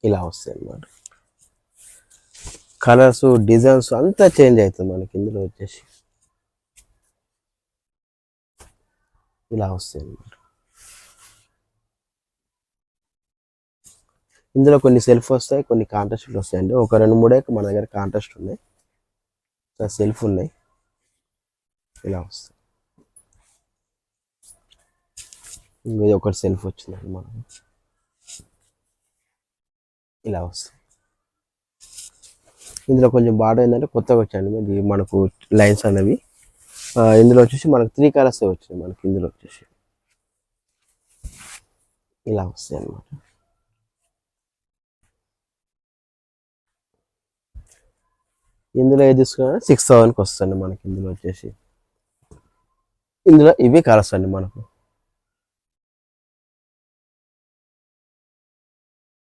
ఇలా వస్తాయి అన్నమాట. కలర్స్ డిజైన్స్ అంతా చేంజ్ అవుతుంది మనకి ఇందులో వచ్చేసి. ఇలా వస్తాయి అన్నమాట. ఇందులో కొన్ని సెల్ఫ్ వస్తాయి, కొన్ని కాంట్రాస్ట్లు వస్తాయండి. ఒక 2-3 మన దగ్గర కాంట్రాస్ట్ ఉన్నాయి, సెల్ఫ్ ఉన్నాయి. ఇలా వస్తాయి. ఇది ఒకటి సెల్ఫ్ వచ్చిందండి మనకు. ఇలా వస్తుంది. ఇందులో కొంచెం బాగా ఏంటంటే కొత్తగా వచ్చాయండి ఇది మనకు లైన్స్ అనేవి. ఇందులో వచ్చేసి మనకు 3 కలర్స్ వచ్చినాయి మనకి. ఇందులో వచ్చేసి ఇలా వస్తాయి అన్నమాట. ఇందులో ఏది తీసుకున్నా 6,000కి వస్తుంది మనకి. ఇందులో వచ్చేసి ఇందులో ఇవి కలర్స్ అండి మనకు.